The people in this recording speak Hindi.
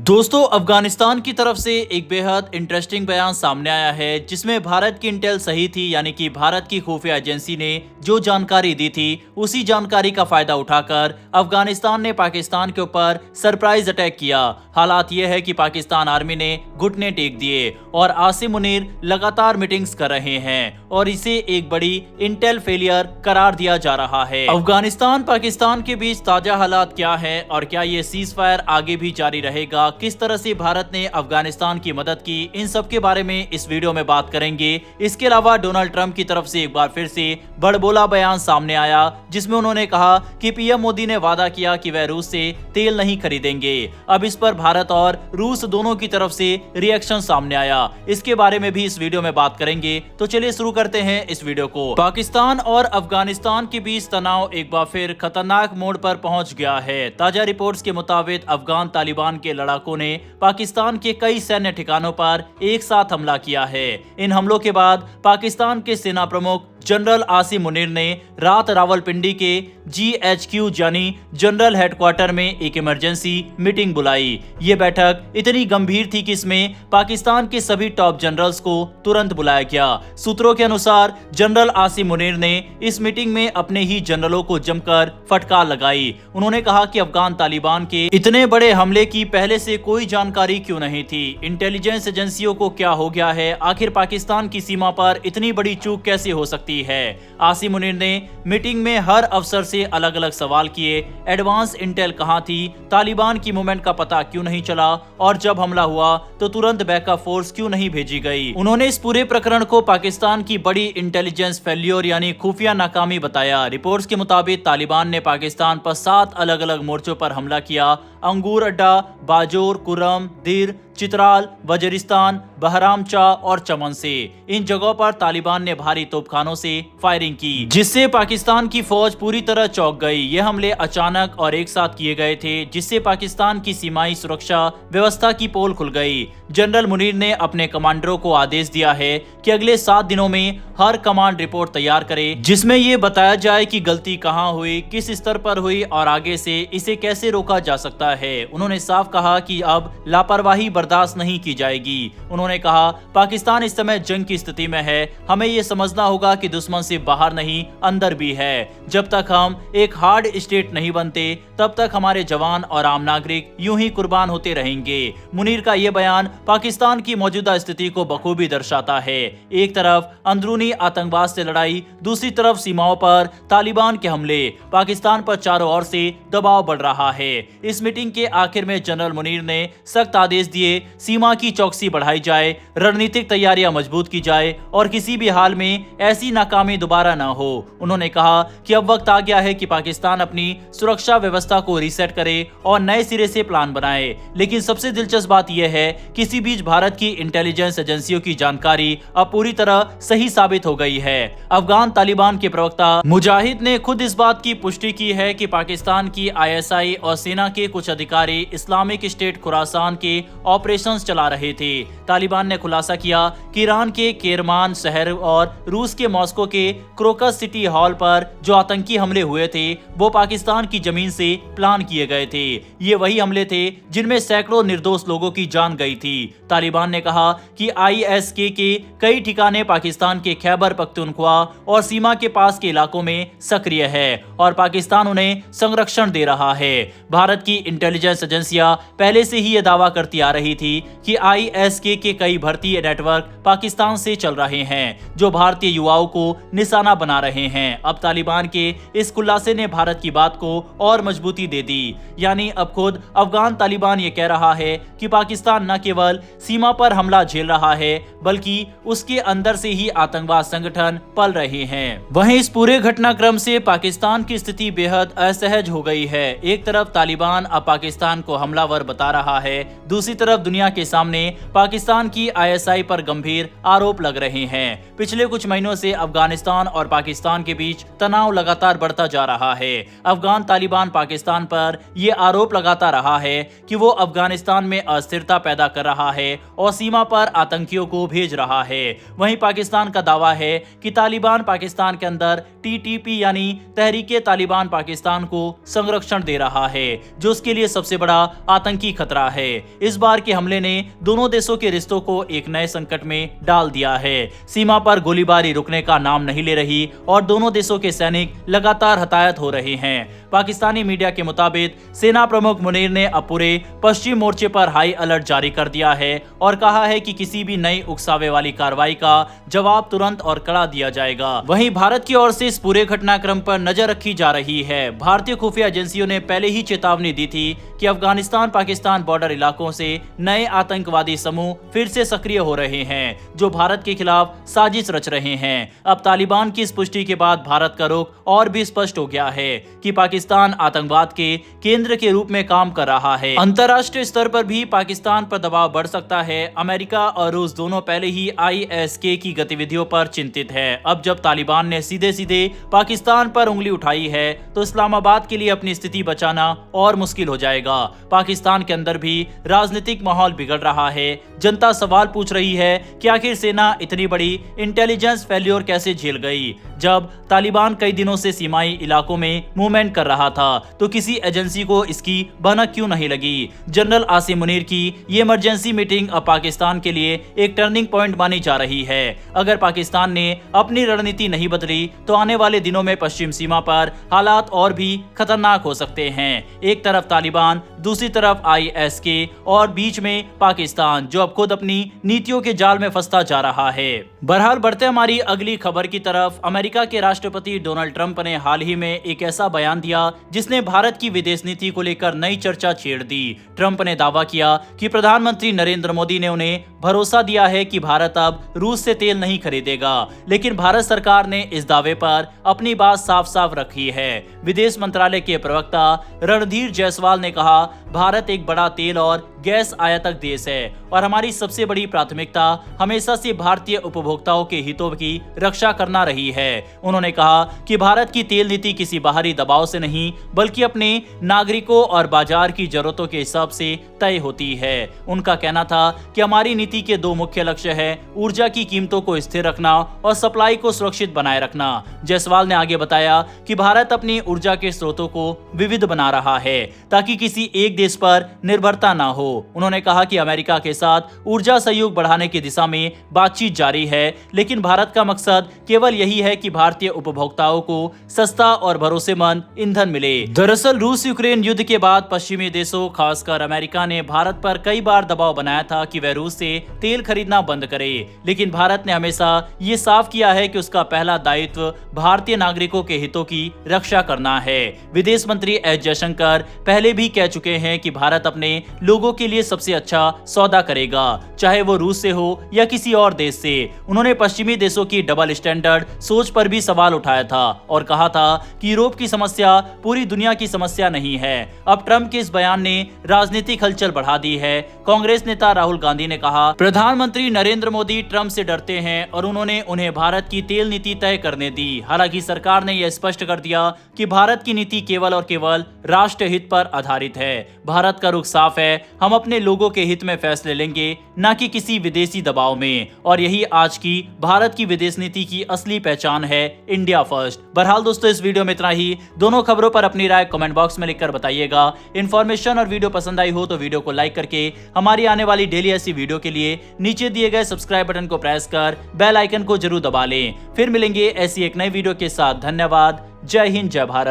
दोस्तों, अफगानिस्तान की तरफ से एक बेहद इंटरेस्टिंग बयान सामने आया है जिसमें भारत की इंटेल सही थी, यानी कि भारत की खुफिया एजेंसी ने जो जानकारी दी थी उसी जानकारी का फायदा उठाकर अफगानिस्तान ने पाकिस्तान के ऊपर सरप्राइज अटैक किया। हालात ये है कि पाकिस्तान आर्मी ने घुटने टेक दिए और आसिम मुनीर लगातार मीटिंग्स कर रहे हैं और इसे एक बड़ी इंटेल फेलियर करार दिया जा रहा है। अफगानिस्तान पाकिस्तान के बीच ताजा हालात क्या है और क्या ये सीज फायर आगे भी जारी रहेगा, किस तरह से भारत ने अफगानिस्तान की मदद की, इन सब के बारे में इस वीडियो में बात करेंगे। इसके अलावा डोनाल्ड ट्रंप की तरफ से एक बार फिर से बड़बोला बयान सामने आया जिसमें उन्होंने कहा कि पीएम मोदी ने वादा किया कि वह रूस से तेल नहीं खरीदेंगे। अब इस पर भारत और रूस दोनों की तरफ से रिएक्शन सामने आया, इसके बारे में भी इस वीडियो में बात करेंगे। तो चलिए शुरू करते हैं इस वीडियो को। पाकिस्तान और अफगानिस्तान के बीच तनाव एक बार फिर खतरनाक मोड़ पर पहुंच गया है। ताजा रिपोर्ट्स के मुताबिक अफगान तालिबान के लड़ाकों ने पाकिस्तान के कई सैन्य ठिकानों पर एक साथ हमला किया है। इन हमलों के बाद पाकिस्तान के सेना प्रमुख जनरल आसिम मुनीर ने रात रावलपिंडी के GHQ यानी जनरल हेडक्वार्टर में एक इमरजेंसी मीटिंग बुलाई। ये बैठक इतनी गंभीर थी कि इसमें पाकिस्तान के सभी टॉप जनरल्स को तुरंत बुलाया गया। सूत्रों के अनुसार जनरल आसिम मुनीर ने इस मीटिंग में अपने ही जनरलों को जमकर फटकार लगाई। उन्होंने कहा कि अफगान तालिबान के इतने बड़े हमले की पहले से कोई जानकारी क्यों नहीं थी, इंटेलिजेंस एजेंसियों को क्या हो गया है, आखिर पाकिस्तान की सीमा पर इतनी बड़ी चूक कैसे हो सकती है। आसिम मुनीर ने मीटिंग में हर अफसर से अलग अलग सवाल किए। एडवांस इंटेल कहां थी, तालिबान की मूवमेंट का पता क्यों नहीं चला और जब हमला हुआ तो तुरंत बैकअप फोर्स क्यों नहीं भेजी गई। उन्होंने इस पूरे प्रकरण को पाकिस्तान की बड़ी इंटेलिजेंस फेल्योर यानी खुफिया नाकामी बताया। रिपोर्ट्स के मुताबिक तालिबान ने पाकिस्तान पर 7 अलग अलग मोर्चों पर हमला किया। अंगूर अड्डा, बाजोर, कुर्रम, दिर, चित्राल, वजीरिस्तान, बहरामचा और चमन से इन जगहों पर तालिबान ने भारी तोपखानों से फायरिंग की, जिससे पाकिस्तान की फौज पूरी तरह चौंक गई। ये हमले अचानक और एक साथ किए गए थे जिससे पाकिस्तान की सीमाई सुरक्षा व्यवस्था की पोल खुल गई। जनरल मुनीर ने अपने कमांडरों को आदेश दिया है कि अगले 7 दिनों में हर कमांड रिपोर्ट तैयार करे जिसमें ये बताया जाए कि गलती कहां हुई, किस स्तर पर हुई और आगे से इसे कैसे रोका जा सकता है। उन्होंने साफ कहा कि अब लापरवाही बर्दाश्त नहीं की जाएगी। उन्होंने कहा पाकिस्तान इस समय जंग की स्थिति में है, हमें ये समझना होगा कि दुश्मन से बाहर नहीं अंदर भी है। जब तक हम एक हार्ड स्टेट नहीं बनते तब तक हमारे जवान और आम नागरिक यूं ही कुर्बान होते रहेंगे। मुनीर का ये बयान पाकिस्तान की मौजूदा स्थिति को बखूबी दर्शाता है। एक तरफ अंदरूनी आतंकवाद से लड़ाई, दूसरी तरफ सीमाओं पर तालिबान के हमले, पाकिस्तान पर चारों ओर से दबाव बढ़ रहा है। इस मीटिंग के आखिर में जनरल मुनीर ने सख्त आदेश दिए, सीमा की चौकसी बढ़ाई जाए, रणनीतिक तैयारियां मजबूत की जाए और किसी भी हाल में ऐसी नाकामी दोबारा न हो। उन्होंने कहा कि अब वक्त आ गया है कि पाकिस्तान अपनी सुरक्षा व्यवस्था को रीसेट करे और नए सिरे से प्लान बनाए। लेकिन सबसे दिलचस्प बात यह है कि इसी बीच भारत की इंटेलिजेंस एजेंसियों की जानकारी अब पूरी तरह सही साबित हो गई है। अफगान तालिबान के प्रवक्ता मुजाहिद ने खुद इस बात की पुष्टि की है कि पाकिस्तान की ISI और सेना के कुछ अधिकारी इस्लामिक स्टेट खुरासान के ऑपरेशंस चला रहे थे। तालिबान ने खुलासा किया कि ईरान के केरमान शहर और रूस के मॉस्को के क्रोकस सिटी हॉल पर जो आतंकी हमले हुए थे वो पाकिस्तान की जमीन से प्लान किए गए थे। ये वही हमले थे जिनमें सैकड़ों निर्दोष लोगों की जान गई थी। तालिबान ने कहा कि ISK के कई ठिकाने पाकिस्तान के खैबर पख्तूनख्वा और सीमा के पास के इलाकों में सक्रिय है और पाकिस्तान उन्हें संरक्षण दे रहा है। भारत की इंटेलिजेंस एजेंसियां पहले से ही यह दावा करती आ रही थी कि ISK के कई भर्ती नेटवर्क पाकिस्तान से चल रहे हैं जो भारतीय युवाओं को निशाना बना रहे हैं। अब तालिबान के इस खुलासे ने भारत की बात को और मजबूती दे दी, यानी अब खुद अफगान तालिबान ये कह रहा है कि पाकिस्तान न केवल सीमा पर हमला झेल रहा है बल्कि उसके अंदर से ही आतंकवाद संगठन पल रहे हैं। वहीं इस पूरे घटनाक्रम से पाकिस्तान की स्थिति बेहद असहज हो गई है। एक तरफ तालिबान अब पाकिस्तान को हमलावर बता रहा है, दूसरी तरफ तरफ दुनिया के सामने पाकिस्तान की ISI पर गंभीर आरोप लग रहे हैं। पिछले कुछ महीनों से अफगानिस्तान और पाकिस्तान के बीच तनाव लगातार बढ़ता जा रहा है। अफगान तालिबान पाकिस्तान पर यह आरोप लगाता रहा है कि वो अफगानिस्तान में अस्थिरता पैदा कर रहा है और सीमा पर आतंकियों को भेज रहा है। वहीं पाकिस्तान का दावा है कि तालिबान पाकिस्तान के अंदर TTP यानी तहरीके तालिबान पाकिस्तान को संरक्षण दे रहा है, जो उसके लिए सबसे बड़ा आतंकी खतरा है। इस बार के हमले ने दोनों देशों के रिश्तों को एक नए संकट में डाल दिया है। सीमा पर गोलीबारी रुकने का नाम नहीं ले रही और दोनों देशों के सैनिक लगातार हताहत हो रहे हैं। पाकिस्तानी मीडिया के मुताबिक सेना प्रमुख मुनीर ने अब पूरे पश्चिम मोर्चे पर हाई अलर्ट जारी कर दिया है और कहा है कि किसी भी नई उकसावे वाली कार्रवाई का जवाब तुरंत और कड़ा दिया जाएगा। वहीं भारत की ओर से इस पूरे घटनाक्रम पर नजर रखी जा रही है। भारतीय खुफिया एजेंसियों ने पहले ही चेतावनी दी थी कि अफगानिस्तान पाकिस्तान बॉर्डर इलाकों से नए आतंकवादी समूह फिर से सक्रिय हो रहे हैं, जो भारत के खिलाफ साजिश रच रहे हैं। अब तालिबान की इस पुष्टि के बाद भारत का रुख और भी स्पष्ट हो गया है कि पाकिस्तान आतंकवाद के केंद्र के रूप में काम कर रहा है। अंतर्राष्ट्रीय स्तर पर भी पाकिस्तान पर दबाव बढ़ सकता है। अमेरिका और रूस दोनों पहले ही ISK की गतिविधियों पर चिंतित है। अब जब तालिबान ने सीधे सीधे पाकिस्तान पर उंगली उठाई है तो इस्लामाबाद के लिए अपनी स्थिति बचाना और मुश्किल हो जाएगा। पाकिस्तान के अंदर भी राजनीतिक माहौल बिगड़ रहा है। जनता सवाल पूछ रही है कि आखिर सेना इतनी बड़ी इंटेलिजेंस फेल्योर कैसे झेल गई। जब तालिबान कई दिनों से सीमाई इलाकों में मूवमेंट कर रहा था तो किसी एजेंसी को इसकी भनक क्यों नहीं लगी। जनरल आसिम मुनीर की ये इमरजेंसी मीटिंग अब पाकिस्तान के लिए एक टर्निंग पॉइंट मानी जा रही है। अगर पाकिस्तान ने अपनी रणनीति नहीं बदली तो आने वाले दिनों में पश्चिम सीमा पर हालात और भी खतरनाक हो सकते हैं। एक तरफ तालिबान, दूसरी तरफ ISK और बीच में पाकिस्तान, जो अब खुद अपनी नीतियों के जाल में फंसता जा रहा है। बहरहाल बढ़ते हमारी अगली खबर की तरफ। अमेरिका के राष्ट्रपति डोनाल्ड ट्रंप ने हाल ही में एक ऐसा बयान दिया जिसने भारत की विदेश नीति को लेकर नई चर्चा छेड़ दी। ट्रंप ने दावा किया कि प्रधानमंत्री नरेंद्र मोदी ने उन्हें भरोसा दिया है कि भारत अब रूस से तेल नहीं खरीदेगा, लेकिन भारत सरकार ने इस दावे पर अपनी बात साफ साफ रखी है। विदेश मंत्रालय के प्रवक्ता रणधीर जायसवाल ने कहा, भारत एक बड़ा तेल और गैस आयातक देश है और हमारी सबसे बड़ी प्राथमिकता हमेशा से भारतीय उपभोक्ताओं के हितों की रक्षा करना रही है। उन्होंने कहा कि भारत की तेल नीति किसी बाहरी दबाव से नहीं बल्कि अपने नागरिकों और बाजार की जरूरतों के हिसाब से तय होती है। उनका कहना था कि हमारी नीति के दो मुख्य लक्ष्य है, ऊर्जा की कीमतों को स्थिर रखना और सप्लाई को सुरक्षित बनाए रखना। जायसवाल ने आगे बताया कि भारत अपनी ऊर्जा के स्रोतों को विविध बना रहा है ताकि किसी एक देश पर निर्भरता न हो। उन्होंने कहा कि अमेरिका के साथ ऊर्जा सहयोग बढ़ाने की दिशा में बातचीत जारी है, लेकिन भारत का मकसद केवल यही है कि भारतीय उपभोक्ताओं को सस्ता और भरोसेमंद ईंधन मिले। दरअसल रूस यूक्रेन युद्ध के बाद पश्चिमी देशों खासकर अमेरिका ने भारत पर कई बार दबाव बनाया था कि वह रूस से तेल खरीदना बंद करे, लेकिन भारत ने हमेशा ये साफ किया है कि उसका पहला दायित्व भारतीय नागरिकों के हितों की रक्षा करना है। विदेश मंत्री S जयशंकर पहले भी कह चुके हैं कि भारत अपने लोगों के लिए सबसे अच्छा सौदा करेगा, चाहे वो रूस से हो या किसी और देश से। उन्होंने पश्चिमी देशों की डबल स्टैंडर्ड सोच पर भी सवाल उठाया था और कहा था कि यूरोप की समस्या पूरी दुनिया की समस्या नहीं है। अब ट्रंप के इस बयान ने राजनीतिक हलचल बढ़ा दी है। कांग्रेस नेता राहुल गांधी ने कहा, प्रधानमंत्री नरेंद्र मोदी ट्रंप से डरते हैं और उन्होंने उन्हें भारत की तेल नीति तय करने दी। हालांकि सरकार ने यह स्पष्ट कर दिया कि भारत की नीति केवल और केवल राष्ट्र हित पर आधारित है। भारत का रुख साफ है, हम अपने लोगों के हित में फैसले लेंगे, न कि किसी विदेशी दबाव में। और यही आज की भारत की विदेश नीति की असली पहचान है, इंडिया फर्स्ट। बहरहाल दोस्तों, इस वीडियो में इतना ही। दोनों खबरों पर अपनी राय कमेंट बॉक्स में लिखकर बताइएगा। इन्फॉर्मेशन और वीडियो पसंद आई हो तो वीडियो को लाइक करके हमारी आने वाली डेली ऐसी वीडियो के लिए नीचे दिए गए सब्सक्राइब बटन को प्रेस कर बेल आइकन को जरूर दबा लें। फिर मिलेंगे ऐसी एक नई वीडियो के साथ। धन्यवाद। जय हिंद, जय भारत।